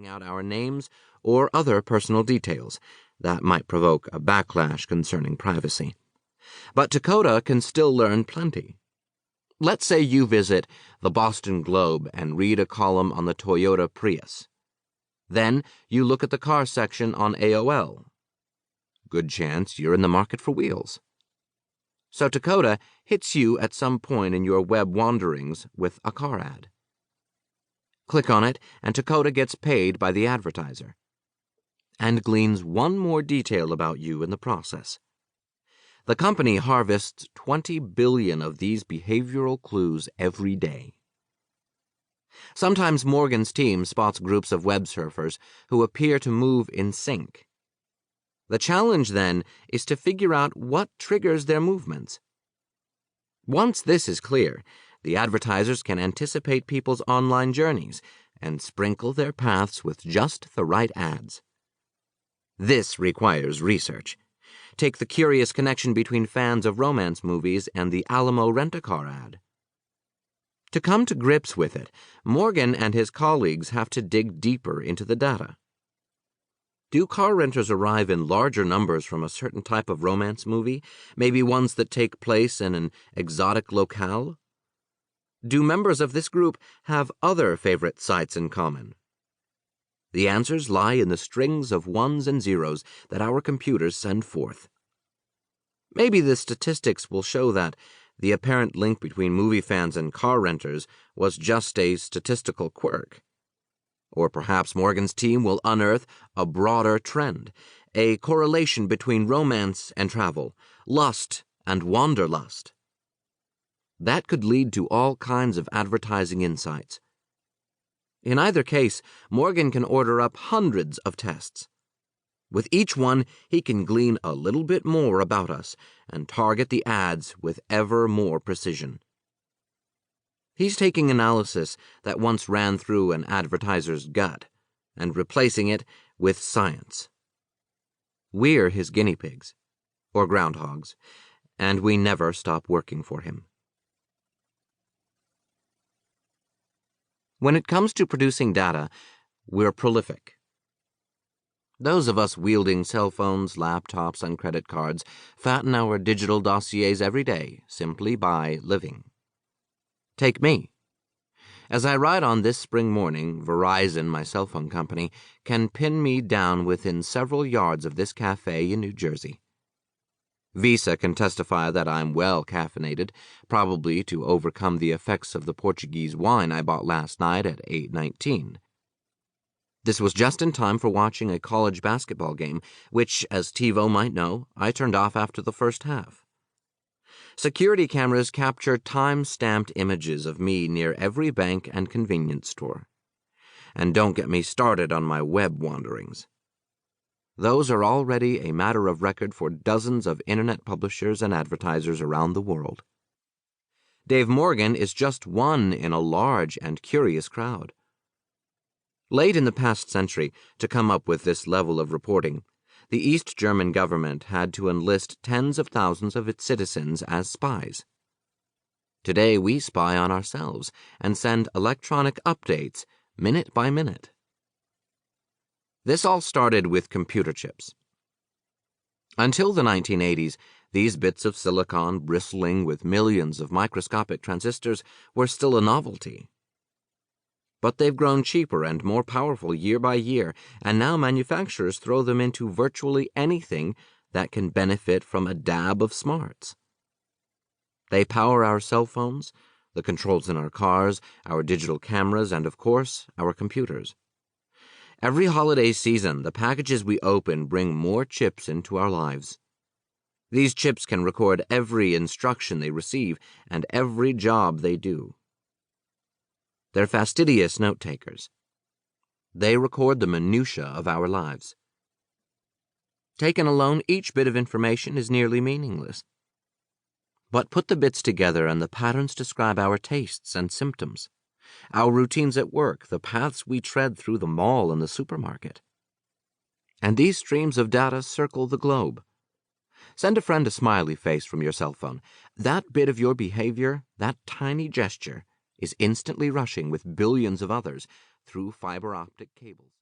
giving out our names or other personal details that might provoke a backlash concerning privacy. But Dakota can still learn plenty. Let's say you visit the Boston Globe and read a column on the Toyota Prius. Then you look at the car section on AOL. Good chance you're in the market for wheels. So Dakota hits you at some point in your web wanderings with a car ad. Click on it, and Dakota gets paid by the advertiser, and gleans one more detail about you in the process. The company harvests 20 billion of these behavioral clues every day. Sometimes Morgan's team spots groups of web surfers who appear to move in sync. The challenge, then, is to figure out what triggers their movements. Once this is clear, the advertisers can anticipate people's online journeys and sprinkle their paths with just the right ads. This requires research. Take the curious connection between fans of romance movies and the Alamo rent-a-car ad. To come to grips with it, Morgan and his colleagues have to dig deeper into the data. Do car renters arrive in larger numbers from a certain type of romance movie, maybe ones that take place in an exotic locale? Do members of this group have other favorite sites in common? The answers lie in the strings of ones and zeros that our computers send forth. Maybe the statistics will show that the apparent link between movie fans and car renters was just a statistical quirk. Or perhaps Morgan's team will unearth a broader trend, a correlation between romance and travel, lust and wanderlust. That could lead to all kinds of advertising insights. In either case, Morgan can order up hundreds of tests. With each one, he can glean a little bit more about us and target the ads with ever more precision. He's taking analysis that once ran through an advertiser's gut and replacing it with science. We're his guinea pigs, or groundhogs, and we never stop working for him. When it comes to producing data, we're prolific. Those of us wielding cell phones, laptops, and credit cards fatten our digital dossiers every day simply by living. Take me. As I ride on this spring morning, Verizon, my cell phone company, can pin me down within several yards of this cafe in New Jersey. Visa can testify that I'm well caffeinated, probably to overcome the effects of the Portuguese wine I bought last night at 8:19. This was just in time for watching a college basketball game, which, as TiVo might know, I turned off after the first half. Security cameras capture time-stamped images of me near every bank and convenience store. And don't get me started on my web wanderings. Those are already a matter of record for dozens of internet publishers and advertisers around the world. Dave Morgan is just one in a large and curious crowd. Late in the past century, to come up with this level of reporting, the East German government had to enlist tens of thousands of its citizens as spies. Today we spy on ourselves and send electronic updates minute by minute. This all started with computer chips. Until the 1980s, these bits of silicon bristling with millions of microscopic transistors were still a novelty. But they've grown cheaper and more powerful year by year, and now manufacturers throw them into virtually anything that can benefit from a dab of smarts. They power our cell phones, the controls in our cars, our digital cameras, and of course, our computers. Every holiday season, the packages we open bring more chips into our lives. These chips can record every instruction they receive and every job they do. They're fastidious note-takers. They record the minutiae of our lives. Taken alone, each bit of information is nearly meaningless. But put the bits together and the patterns describe our tastes and symptoms, our routines at work, the paths we tread through the mall and the supermarket. And these streams of data circle the globe. Send a friend a smiley face from your cell phone. That bit of your behavior, that tiny gesture, is instantly rushing with billions of others through fiber optic cables.